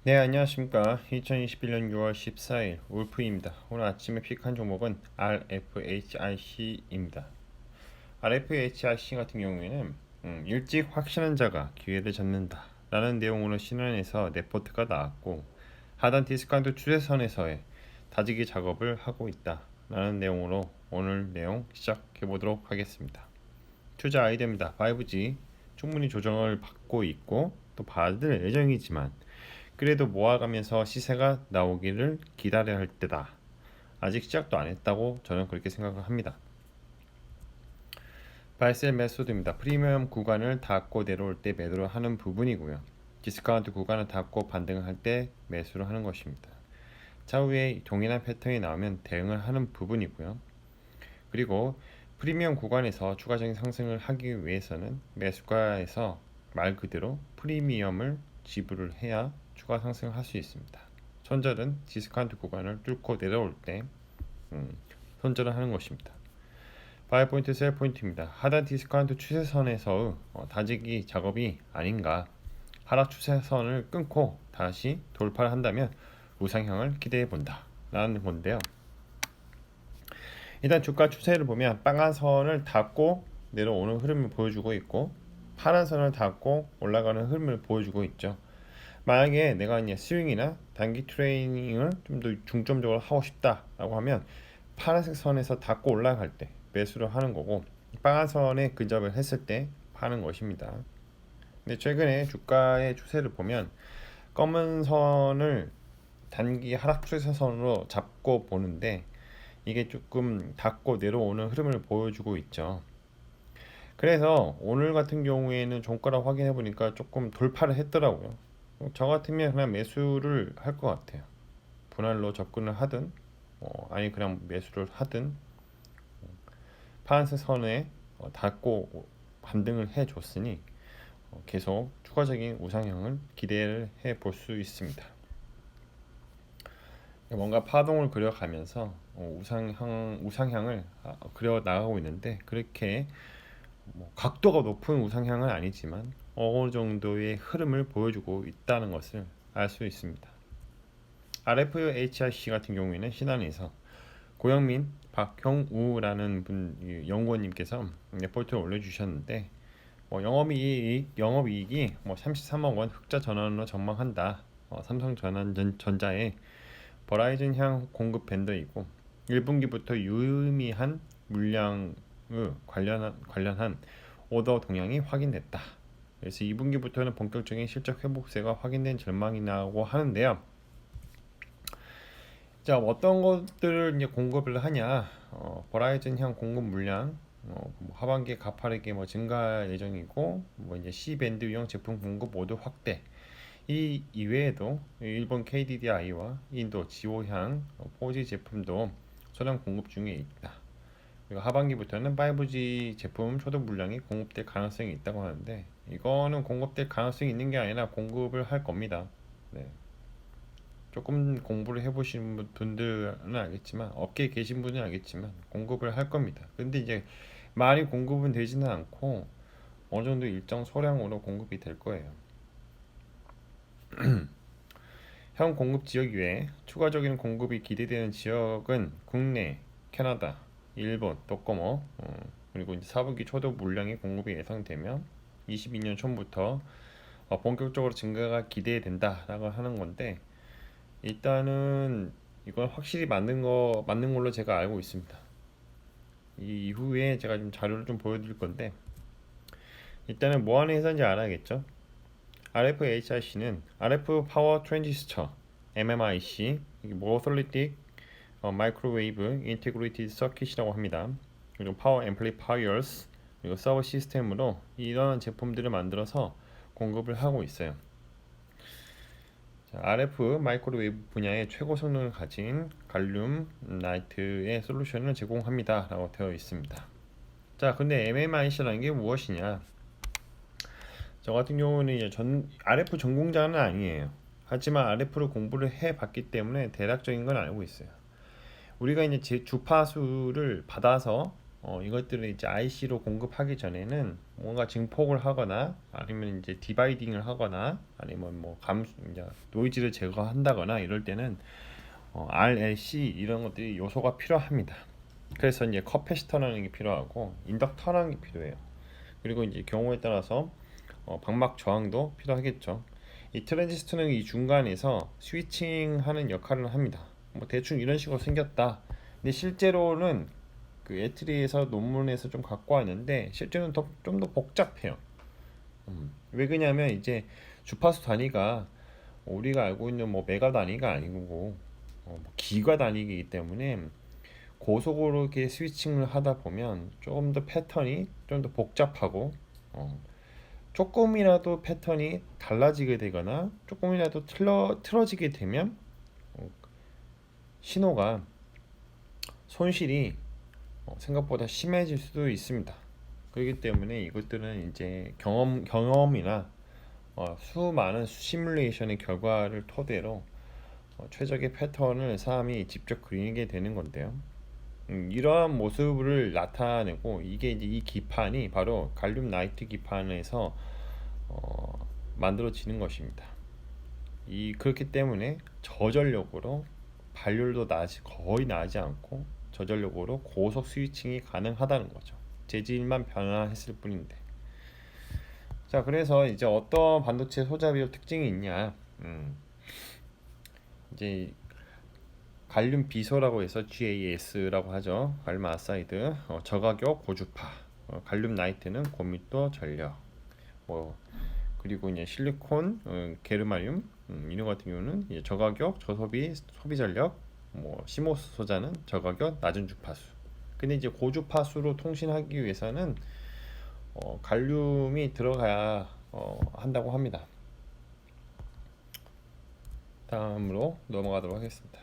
네, 안녕하십니까. 2021년 6월 14일 울프입니다. 오늘 아침에 픽한 종목은 RFHIC입니다. RFHIC 같은 경우에는 일찍 확신한 자가 기회를 잡는다 라는 내용으로 신한에서 레포트가 나왔고, 하단 디스카운트 추세선에서의 다지기 작업을 하고 있다 라는 내용으로 오늘 내용 시작해 보도록 하겠습니다. 투자 아이디어입니다. 5G 충분히 조정을 받고 있고 또 받을 예정이지만, 그래도 모아가면서 시세가 나오기를 기다려야 할 때다. 아직 시작도 안 했다고 저는 그렇게 생각을 합니다. 바이셀 메소드입니다. 프리미엄 구간을 닫고 내려올 때 매도를 하는 부분이고요. 디스카운트 구간을 닫고 반등을 할 때 매수를 하는 것입니다. 차후에 동일한 패턴이 나오면 대응을 하는 부분이고요. 그리고 프리미엄 구간에서 추가적인 상승을 하기 위해서는 매수가에서 말 그대로 프리미엄을 지불을 해야 추가 상승을 할 수 있습니다. 손절은 디스카운트 구간을 뚫고 내려올 때 손절을 하는 것입니다. 바이 포인트, 셀 포인트입니다. 하단 디스카운트 추세선에서 다지기 작업이 아닌가. 하락 추세선을 끊고 다시 돌파를 한다면 우상향을 기대해 본다 라는 건데요. 일단 주가 추세를 보면 빨간 선을 닫고 내려오는 흐름을 보여주고 있고, 파란 선을 닫고 올라가는 흐름을 보여주고 있죠. 만약에 내가 이제 스윙이나 단기 트레이닝을 좀 더 중점적으로 하고 싶다라고 하면 파란색 선에서 닫고 올라갈 때 매수를 하는 거고, 빨간 선에 근접을 했을 때 파는 것입니다. 근데 최근에 주가의 추세를 보면 검은 선을 단기 하락 추세선으로 잡고 보는데, 이게 조금 닫고 내려오는 흐름을 보여주고 있죠. 그래서 오늘 같은 경우에는 종가를 확인해 보니까 조금 돌파를 했더라고요. 저 같으면 그냥 매수를 할 것 같아요. 분할로 접근을 하든 아니 그냥 매수를 하든, 파란색 선에 닫고 반등을 해줬으니 계속 추가적인 우상향을 기대를 해 볼 수 있습니다. 뭔가 파동을 그려가면서 우상향을 그려 나가고 있는데, 그렇게 각도가 높은 우상향은 아니지만 어느 정도의 흐름을 보여주고 있다는 것을 알 수 있습니다. RFHIC 같은 경우에는 신한에서 고영민 박형우라는 연구원님께서 레포트를 올려주셨는데, 영업이익이 33억 원 흑자 전환으로 전망한다. 삼성전자의 버라이즌향 공급 밴더이고 1분기부터 유의미한 물량을 관련한 오더 동향이 확인됐다. 그래서 2분기부터는 본격적인 실적 회복세가 확인된 전망이라고 하는데요. 자, 어떤 것들을 이제 공급을 하냐? 버라이즌향 공급 물량 하반기에 가파르게 증가 예정이고, 이제 C 밴드용 제품 공급 모두 확대. 이 이외에도 일본 KDDI와 인도 지오향 4G 제품도 소량 공급 중에 있다. 그리고 하반기부터는 5G 제품 초도 물량이 공급될 가능성이 있다고 하는데, 이거는 공급될 가능성이 있는 게 아니라 공급을 할 겁니다. 네. 조금 공부를 해보신 분들은 알겠지만, 업계에 계신 분은 알겠지만 공급을 할 겁니다. 근데 이제 많이 공급은 되지는 않고 어느 정도 일정 소량으로 공급이 될 거예요. 현 공급 지역 외에 추가적인 공급이 기대되는 지역은 국내, 캐나다, 일본, 도코모, 그리고 이제 4분기 초도 물량의 공급이 예상되며 22년 초부터 본격적으로 증가가 기대된다라고 하는 건데, 일단은 이건 확실히 맞는 걸로 제가 알고 있습니다. 이 이후에 제가 좀 자료를 좀 보여드릴 건데, 일단은 뭐 하는 회사인지 알아야겠죠. RFHIC는 RF 파워 트랜지스터, MMIC, 모노톨리틱 마이크로웨이브 인티그레이티드 서킷이라고 합니다. 그리고 파워 앰플리파이어스, 그리고 서버 시스템으로 이런 제품들을 만들어서 공급을 하고 있어요. 자, RF 마이크로웨이브 분야의 최고 성능을 가진 갈륨 나이트의 솔루션을 제공합니다 라고 되어 있습니다. 자, 근데 MMIC라는 게 무엇이냐? 저 같은 경우는 이제 RF 전공자는 아니에요. 하지만 RF를 공부를 해봤기 때문에 대략적인 건 알고 있어요. 우리가 이제 주파수를 받아서 이것들을 이제 IC로 공급하기 전에는 뭔가 증폭을 하거나 아니면 이제 디바이딩을 하거나 아니면 뭐 이제 노이즈를 제거한다거나 이럴 때는 RLC 이런 것들이 요소가 필요합니다. 그래서 이제 커패시터라는 게 필요하고 인덕터라는 게 필요해요. 그리고 이제 경우에 따라서 방막 저항도 필요하겠죠. 이 트랜지스터는 이 중간에서 스위칭하는 역할을 합니다. 뭐 대충 이런 식으로 생겼다. 근데 실제로는 그 에트리에서 논문에서 좀 갖고 왔는데 실제로는 좀 더 복잡해요. 왜 그러냐면 이제 주파수 단위가 우리가 알고 있는 뭐 메가 단위가 아니고 뭐 기가 단위이기 때문에 고속으로 이렇게 스위칭을 하다 보면 조금 더 패턴이 좀 더 복잡하고 조금이라도 패턴이 달라지게 되거나 조금이라도 틀어지게 되면 신호가 손실이 생각보다 심해질 수도 있습니다. 그렇기 때문에 이것들은 이제 경험이나 수많은 시뮬레이션의 결과를 토대로 최적의 패턴을 사람이 직접 그리게 되는 건데요. 이러한 모습을 나타내고 이게 이제 이 기판이 바로 갈륨 나이트 기판에서 만들어지는 것입니다. 그렇기 때문에 저전력으로 발열도 거의 나지 않고 저전력으로 고속 스위칭이 가능하다는 거죠. 재질만 변화했을 뿐인데. 자, 그래서 이제 어떤 반도체 소자비의 특징이 있냐? 이제 갈륨 비소라고 해서 GAS라고 하죠. 갈륨 아사이드, 저가격 고주파, 갈륨 나이트는 고밀도 전력, 뭐 그리고 이제 실리콘, 게르마늄 이런 같은 경우는 이제 저가격 저소비 소비 전력, 뭐 시모스 소자는 저가격 낮은 주파수. 근데 이제 고주파수로 통신하기 위해서는 갈륨이 들어가야 한다고 합니다. 다음으로 넘어가도록 하겠습니다.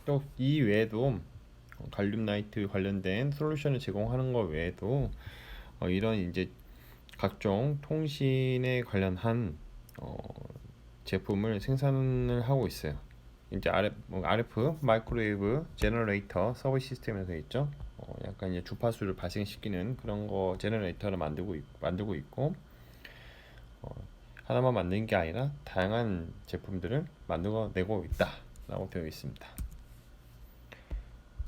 또 이 외에도 갈륨 나이트 관련된 솔루션을 제공하는 것 외에도 이런 이제 각종 통신에 관련한 제품을 생산을 하고 있어요. 이제 RF 마이크로웨이브 제너레이터 서비스 시스템에서 있죠. 약간 이제 주파수를 발생시키는 그런 거 제너레이터를 만들고 있고 하나만 만드는 게 아니라 다양한 제품들을 만들어내고 있다라고 되어 있습니다.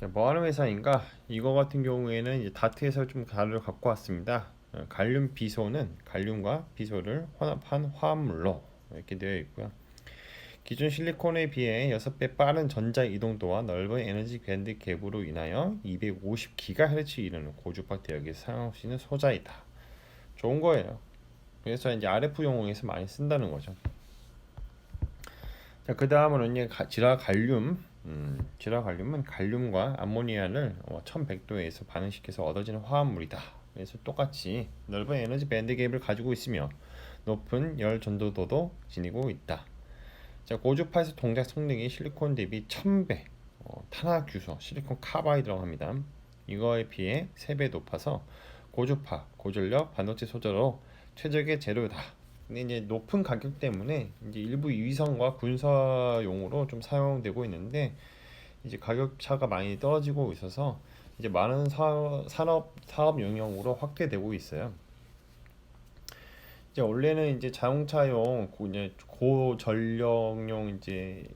자, 뭐 하는 회사인가? 이거 같은 경우에는 이제 다트에서 좀 자료를 갖고 왔습니다. 갈륨 비소는 갈륨과 비소를 혼합한 화합물로 이렇게 되어 있고요. 기존 실리콘에 비해 6배 빠른 전자 이동도와 넓은 에너지 밴드 갭으로 인하여 250GHz 이르는 고주파 대역에서 사용할 수 있는 소자이다. 좋은 거예요. 그래서 이제 RF 용어에서 많이 쓴다는 거죠. 자, 그 다음으로는 이제 지라갈륨은 갈륨과 암모니아를 1100도에서 반응시켜서 얻어지는 화합물이다. 그래서 똑같이 넓은 에너지 밴드 갭을 가지고 있으며 높은 열 전도도도 지니고 있다. 자, 고주파에서 동작 성능이 실리콘 대비 1000배 탄화규소 실리콘 카바이드라고 합니다. 이거에 비해 3배 높아서 고주파, 고전력 반도체 소재로 최적의 재료다. 근데 이제 높은 가격 때문에 이제 일부 위성과 군사용으로 좀 사용되고 있는데 이제 가격 차가 많이 떨어지고 있어서 이제 많은 사업 영역으로 확대되고 있어요. 이제 원래는 이제 자동차용 이제 고전력용 이제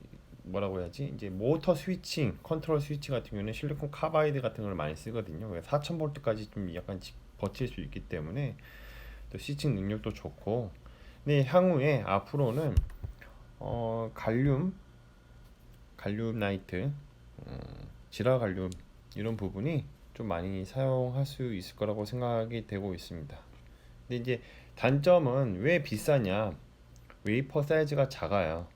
뭐라고 해야지 이제 모터 스위칭, 컨트롤 스위치 같은 경우는 실리콘 카바이드 같은 걸 많이 쓰거든요. 4000볼트까지 좀 약간 버틸 수 있기 때문에 또 스위칭 능력도 좋고. 근데 향후에 앞으로는 갈륨 나이트, 지라갈륨 이런 부분이 좀 많이 사용할 수 있을 거라고 생각이 되고 있습니다. 근데 이제 단점은 왜 비싸냐? 웨이퍼 사이즈가 작아요.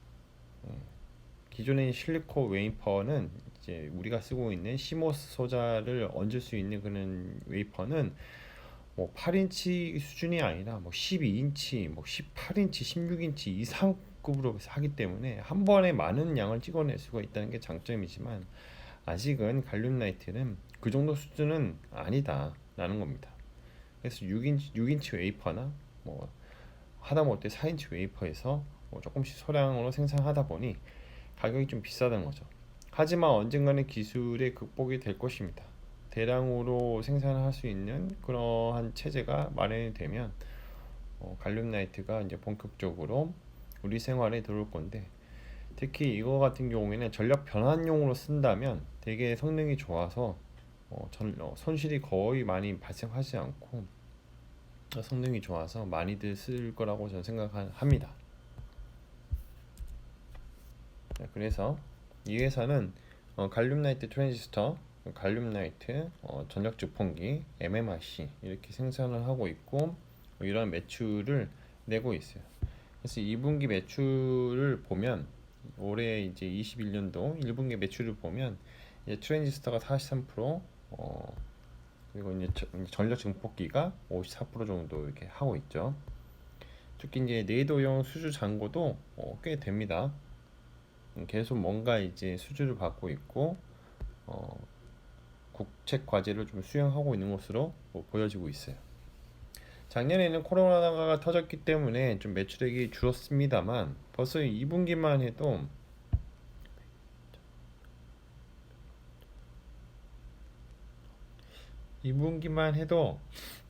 기존의 실리콘 웨이퍼는 이제 우리가 쓰고 있는 시모스 소자를 얹을 수 있는 그런 웨이퍼는 뭐 8인치 수준이 아니라 뭐 12인치, 뭐 18인치, 16인치 이상급으로 하기 때문에 한 번에 많은 양을 찍어낼 수가 있다는 게 장점이지만 아직은 갈륨 나이트는 그 정도 수준은 아니다라는 겁니다. 그래서 6인치 웨이퍼나 뭐 하다못해 4인치 웨이퍼에서 뭐 조금씩 소량으로 생산하다 보니 가격이 좀 비싸다는 거죠. 하지만 언젠가는 기술의 극복이 될 것입니다. 대량으로 생산할 수 있는 그러한 체제가 마련이 되면 갈륨나이트가 이제 본격적으로 우리 생활에 들어올 건데, 특히 이거 같은 경우에는 전력 변환용으로 쓴다면 되게 성능이 좋아서 손실이 거의 많이 발생하지 않고 성능이 좋아서 많이들 쓸 거라고 저는 생각합니다. 그래서 이 회사는 갈륨나이트 트랜지스터, 갈륨나이트 전력 증폭기, MMIC 이렇게 생산을 하고 있고 이런 매출을 내고 있어요. 그래서 2분기 매출을 보면 올해 이제 21년도 1분기 매출을 보면 이제 트랜지스터가 43%, 그리고 이제 전력 증폭기가 54% 정도 이렇게 하고 있죠. 특히 이제 내도용 수주 잔고도 꽤 됩니다. 계속 뭔가 이제 수주를 받고 있고 어, 국책 과제를 좀 수행하고 있는 것으로 보여지고 있어요. 작년에는 코로나가 터졌기 때문에 좀 매출액이 줄었습니다만 벌써 2분기만 해도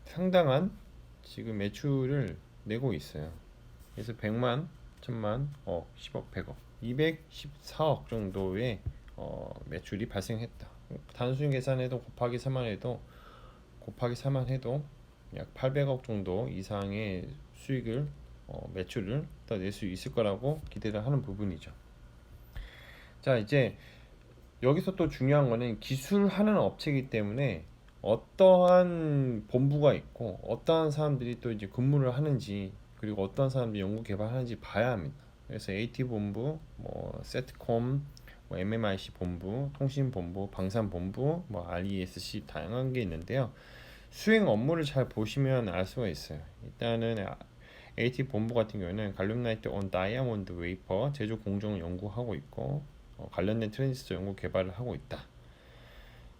상당한 지금 매출을 내고 있어요. 그래서 100만, 1000만, 억, 10억, 100억, 214억 정도의 매출이 발생했다. 단순 계산해도 곱하기 4만 해도 약 800억 정도 이상의 수익을 매출을 더 낼 수 있을 거라고 기대를 하는 부분이죠. 자, 이제 여기서 또 중요한 거는 기술하는 업체이기 때문에 어떠한 본부가 있고 어떠한 사람들이 또 이제 근무를 하는지, 그리고 어떠한 사람들이 연구 개발하는지 봐야 합니다. 그래서 AT 본부, 뭐 세트콤, 뭐 MMIC 본부, 통신 본부, 방산 본부, 뭐 RESC 다양한 게 있는데요. 수행 업무를 잘 보시면 알 수가 있어요. 일단은 AT 본부 같은 경우는 갈륨나이트 온 다이아몬드 웨이퍼 제조 공정을 연구하고 있고 관련된 트랜지스터 연구 개발을 하고 있다.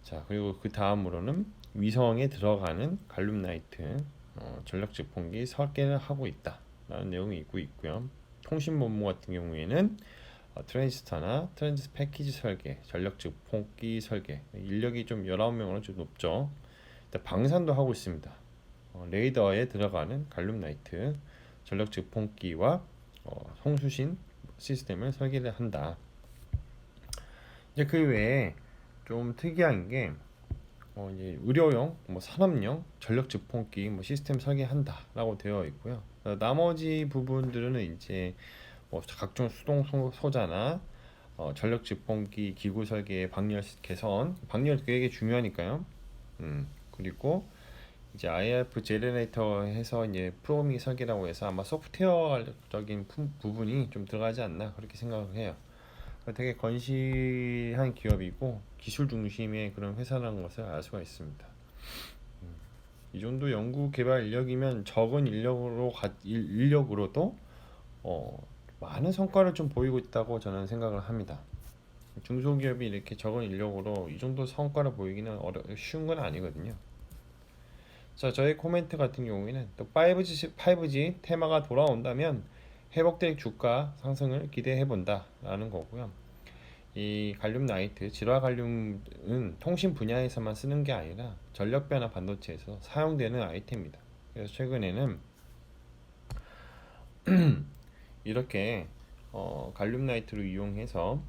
자, 그리고 그 다음으로는 위성에 들어가는 갈륨나이트 전력 제품기 설계를 하고 있다 라는 내용이 있고요. 통신 본부 같은 경우에는 트랜지스터나 트랜지스터 패키지 설계, 전력 제품기 설계, 인력이 좀 19명으로 좀 높죠. 방산도 하고 있습니다. 레이더에 들어가는 갈륨나이트 전력 제품기와 송수신 시스템을 설계를 한다. 이제 그 외에 좀 특이한 게 이제 의료용, 뭐 산업용 전력 증폭기 뭐 시스템 설계한다라고 되어 있고요. 나머지 부분들은 이제 뭐 각종 수동 소자나 전력 증폭기 기구 설계, 방열 개선, 방열 되게 중요하니까요. 그리고 이제 IF 제너레이터 해서 이제 프로그래밍 설계라고 해서 아마 소프트웨어적인 부분이 좀 들어가지 않나 그렇게 생각을 해요. 되게 건실한 기업이고 기술 중심의 그런 회사라는 것을 알 수가 있습니다. 이 정도 연구 개발 인력이면 적은 인력으로도 많은 성과를 좀 보이고 있다고 저는 생각을 합니다. 중소기업이 이렇게 적은 인력으로 이 정도 성과를 보이기는 쉬운 건 아니거든요. 자, 저의 코멘트 같은 경우에는 또 5G 테마가 돌아온다면 회복될 주가 상승을 기대해 본다 라는 거고요. 이 갈륨 나이트, 질화 갈륨은 통신 분야에서만 쓰는 게 아니라 전력 변화 반도체에서 사용되는 아이템입니다. 그래서 최근에는 이렇게 갈륨 나이트를 이용해서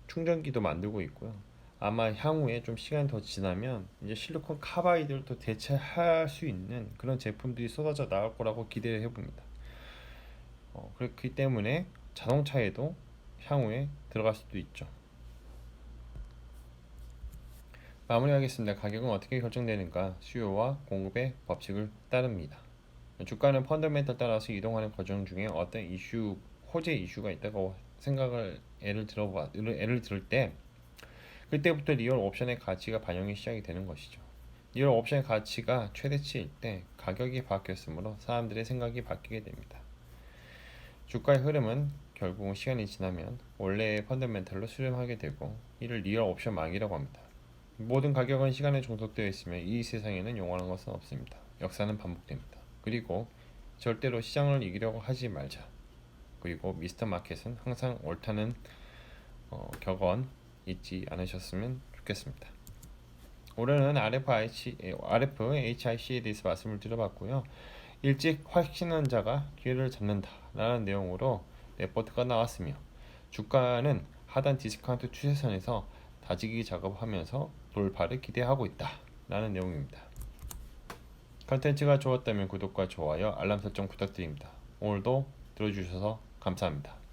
충전기도 만들고 있고요. 아마 향후에 좀 시간이 더 지나면 이제 실리콘 카바이드를 또 대체할 수 있는 그런 제품들이 쏟아져 나올 거라고 기대를 해봅니다. 그렇기 때문에 자동차에도 향후에 들어갈 수도 있죠. 마무리하겠습니다. 가격은 어떻게 결정되는가? 수요와 공급의 법칙을 따릅니다. 주가는 펀더멘털 따라서 이동하는 과정 중에 어떤 호재 이슈가 있다고 예를 들을 때 그때부터 리얼 옵션의 가치가 반영이 시작이 되는 것이죠. 리얼 옵션의 가치가 최대치일 때 가격이 바뀌었으므로 사람들의 생각이 바뀌게 됩니다. 주가의 흐름은 결국은 시간이 지나면 원래의 펀더멘털로 수렴하게 되고 이를 리얼 옵션 망이라고 합니다. 모든 가격은 시간에 종속되어 있으며 이 세상에는 영원한 것은 없습니다. 역사는 반복됩니다. 그리고 절대로 시장을 이기려고 하지 말자. 그리고 미스터 마켓은 항상 옳다는 격언 잊지 않으셨으면 좋겠습니다. 올해는 RFHIC에 대해서 말씀을 드려봤고요. 일찍 확신환자가 기회를 잡는다라는 내용으로 레포트가 나왔으며 주가는 하단 디스카운트 추세선에서 다지기 작업하면서 돌파를 기대하고 있다라는 내용입니다. 컨텐츠가 좋았다면 구독과 좋아요, 알람 설정 부탁드립니다. 오늘도 들어주셔서 감사합니다.